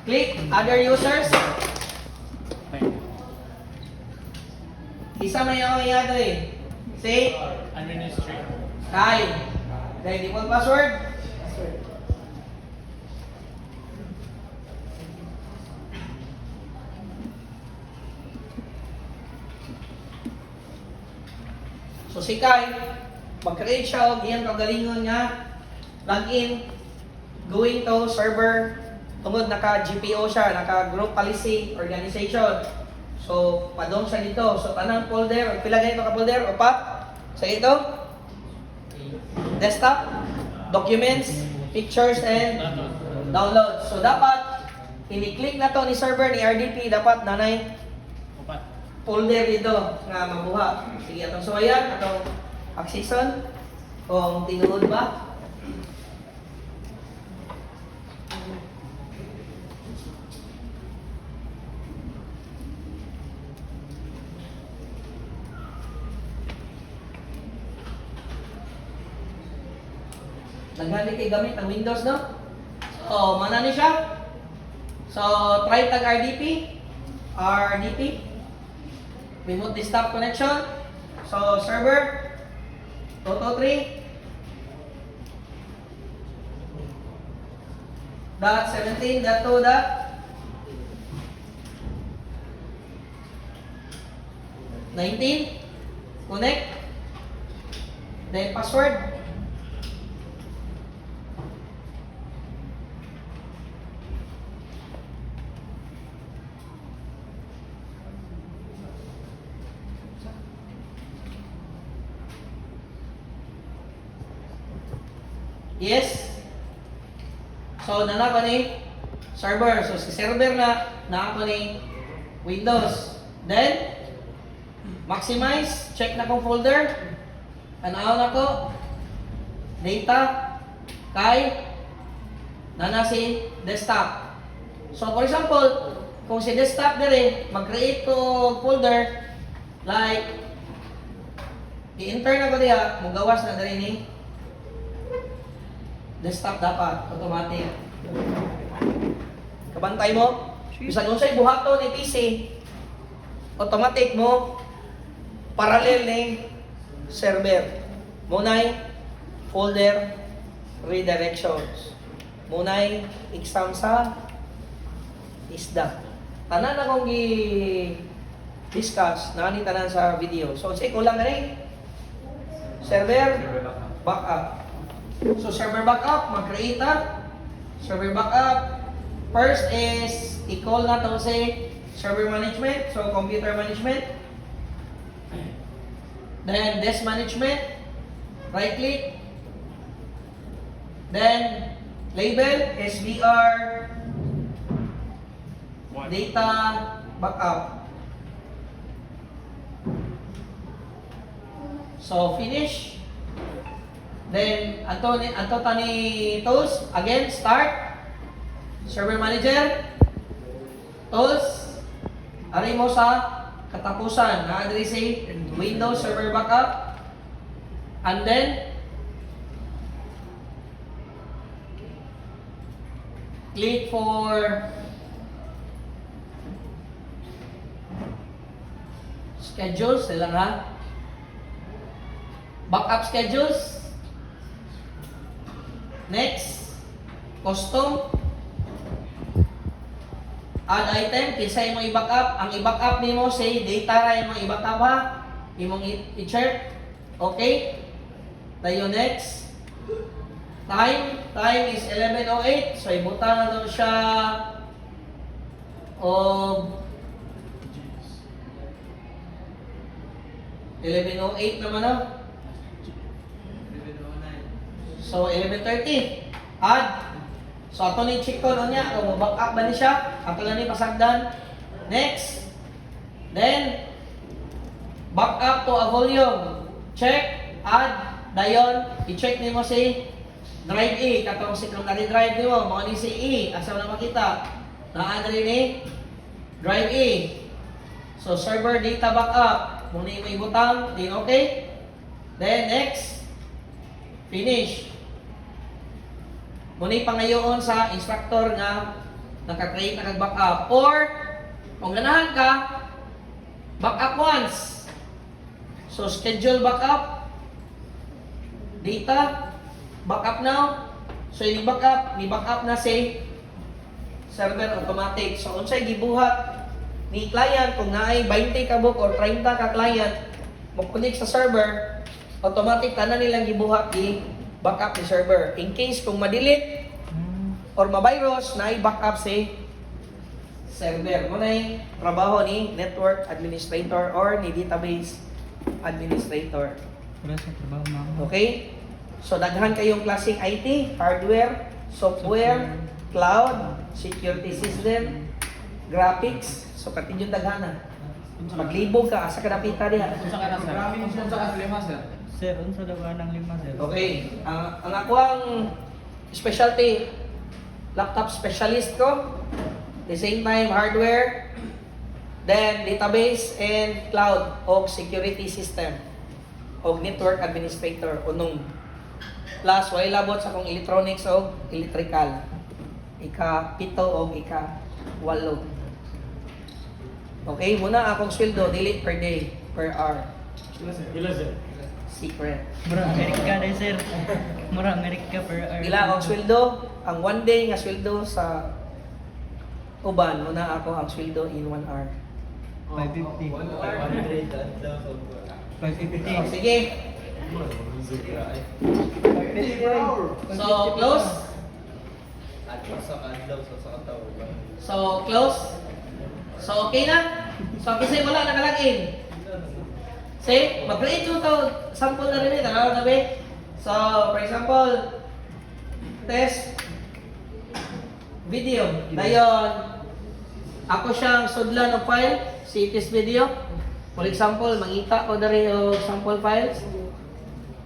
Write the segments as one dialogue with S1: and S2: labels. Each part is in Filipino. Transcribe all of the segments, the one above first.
S1: Click other users. Isa may ako iyado eh. Say,
S2: Administrator.
S1: Kai. Okay, default password. So si Kai, mag-create siya og iyang kagalingon nga login going to server tungod naka-GPO siya, naka-group policy organization. So, padong siya dito. So, tanang folder, pila ganito ka folder? Upat. Sa ito, desktop, documents, pictures, and download. So, dapat, ini-click na to ni server ni RDP, dapat nanay
S2: Upat.
S1: folder dito nga mabuha. Sige, atong suwayan, atong accession, kung tinuod ba. Naghali kay gamit ng Windows, no? So, mana ni siya? So, try tag RDP. Remote desktop connection. So, server. 223. Dot 17. Dot 2. Dot 19. Connect. Then password. Yes. So, nana ko ni server. So, si server na ako ni Windows. Then, maximize. Check na kong folder. Tanaw na ko. Data. Kay. Nana si desktop. So, for example, kung si desktop dire, mag-create ko folder like i-enter na ko diya, magawas na dire ni desktop dapat, automatic. Kabantay mo, bisag unsay buhaton ni PC, automatic mo, parallel ni server. Munay folder redirections. Munay exam sa isda. Tanan na kong discuss, nani tanan sa video. So, say ko lang rin. Server backup. So, server backup, mag-create na. Server backup. First is, i-call na to say, server management. So, computer management. Then, desk management. Right-click. Then, label, SVR, data backup. So, finish. Then, ato tani tools. Again, start. Server manager. Tools. Ari mo sa katapusan. Na-adri say Windows Server Backup. And then, click for schedules. Sila nga. Backup schedules. Next, custom. Add item, kinsa imong i-backup. Ang i-backup nimo say data ra imong i-backup ha. Imong i-check. Okay? Tayo next. Time is 11:08. So ibutan na daw siya og 11:08 naman no? So, 11:30. Add. So, ato ni check ko niya. Kung back up ba ni siya. Ato lang ni pasagdan. Next. Then, back up to a volume. Check. Add. Dayon, i-check ni mo si drive A. Katong si kung nari-drive ni mo, mga ni si E. Asa na makita. Na-add rin ni drive A. So, server data backup. Muna yung ibutang. Then, okay. Then, next. Finish. Muna pangayoon sa instructor nga naka-create na kag backup. Or, kung ganahan ka, backup once. So, schedule backup, data, backup now. So, ni-backup na si server automatic. So, unsay gibuhat ni client, kung naay 20 ka book or 30 ka client, mag-connect sa server, automatic tanan nilang gibuhat di backup ni server. In case kung ma-delete or ma-virus, naay backup si server. Mo na trabaho ni network administrator or ni database administrator.
S3: Wala sa trabaho ma'am.
S1: Okay? So, daghan kayong klaseng IT, hardware, software, cloud, security system, graphics. So, katinyong daghana. Maglibog ka, asa ka napita diha.
S2: Unsa ka na sir? Unsa ka sa lima sir?
S3: Sir, unsa daw ang 5 sir?
S1: Okay. Ang ako ang specialty, laptop specialist ko. The same time, hardware, then database and cloud o security system o network administrator unong. Plus, way labot sa akong electronics o electrical. Ika-7 o ika-8. Okay, muna akong sweldo, delete per day, per hour.
S2: Pila sir?
S1: Secret.
S3: Mura Amerika dai sir. Mura Amerika per hour.
S1: Ila akong sweldo, ang 1 day nga sweldo sa uban, muna ako ang sweldo in 1 hour.
S3: 550. 550.
S1: Sige. So, close. So, close. So, okay na? So, kasi wala nakalagin. See, mag-create yung sample na rin eh. Tanaw na ba? So, for example, test video. Dayon, ako siyang sudlan ng file, si test video. For example, mangita ko na rin yung sample files.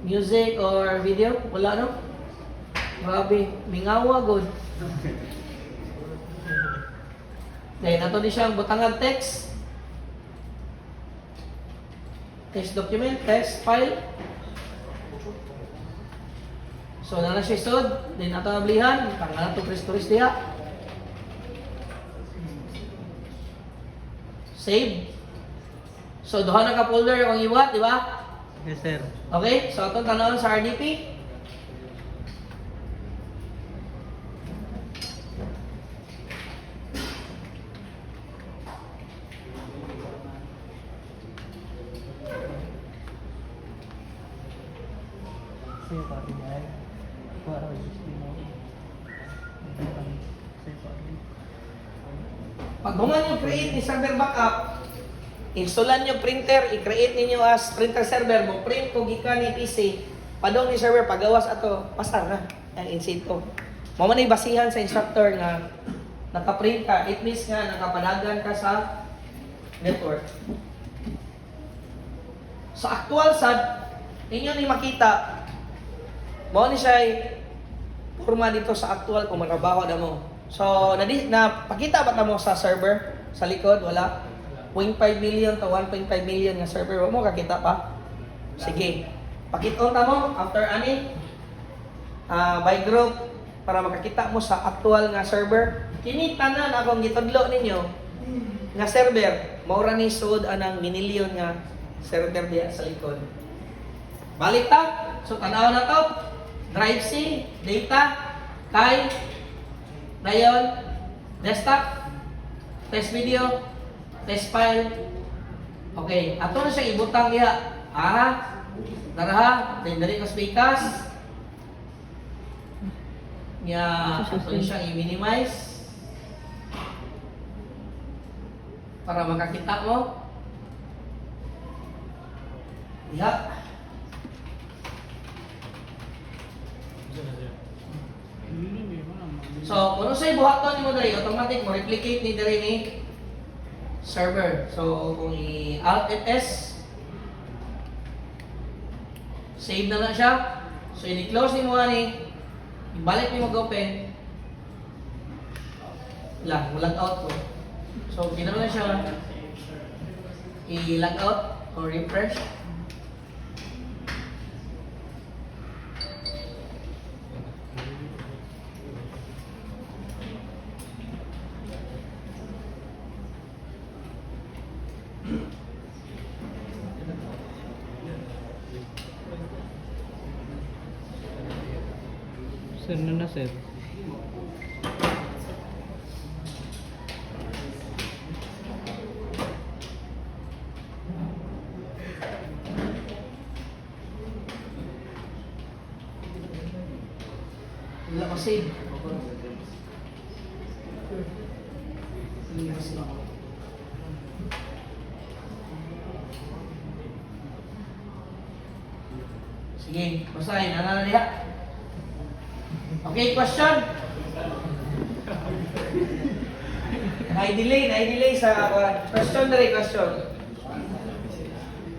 S1: Music or video. Wala no? Grabe, mingawa good. Then, nato din siyang butangan text. Text document, text file. So, na siya sud. Then, nato nablihan. Tanggalan to turis diha. Save. So, duha na ka folder ang iwat, di ba?
S3: Yes sir.
S1: Okay? So, atong tanawon sa RDP.
S3: Sir, pati ay. Para gusto mo. Sir, pati.
S1: Pag human yung create ni server backup, installan yung printer, i-create ninyo as printer server mo, print ko gikan ni PC, padong ni server, pagawas ato, pasar na, ang insito. Mamanay basihan sa instructor nga naka-print ka, it means nga nakapanagan ka sa network. Sa actual sad, ninyo ni makita, mo ni siya forma dito sa actual kung marabaho na mo. So, napakita ba mo sa server? Sa likod, wala. 0.5 million to 1.5 million nga server. Wala mo kakita pa? Sige. Pakita na mo after ani by group para makakita mo sa actual nga server. Kini tanan akong gitudlo ninyo nga server. Maura ni sud anang minilyon nga server diya sa likod. Balik ta. So, tanaw na to. Drive C, data, kay, dayon, desktop, test video, test file. Okay, ato na siya ibutang iha. Daraha, then dali ka speakers. Ato na siyang i-minimize. Para makakita mo. Iha. So, kung sa'yo buhaton mo dali, automatic mo replicate ni dali ni server. So, kung i-Alt and S, save na lang siya. So, i-close ni mo ani, ibalik ni mag-open, mag-log out po. So, ginawa na siya, i-log out or refresh.
S3: Sir, ano na sir?
S1: Wala kasi. Hindi kasi ako. Sige, basahin. Ano na diha? Okay, question? Na-delay sa question na rin, question.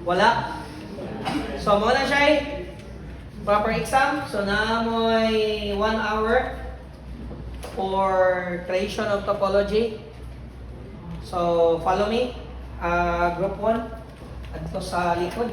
S1: Wala? So, muna siya proper exam. So, na mo'y 1 hour for creation of topology. So, follow me. Group 1. Adto sa likod.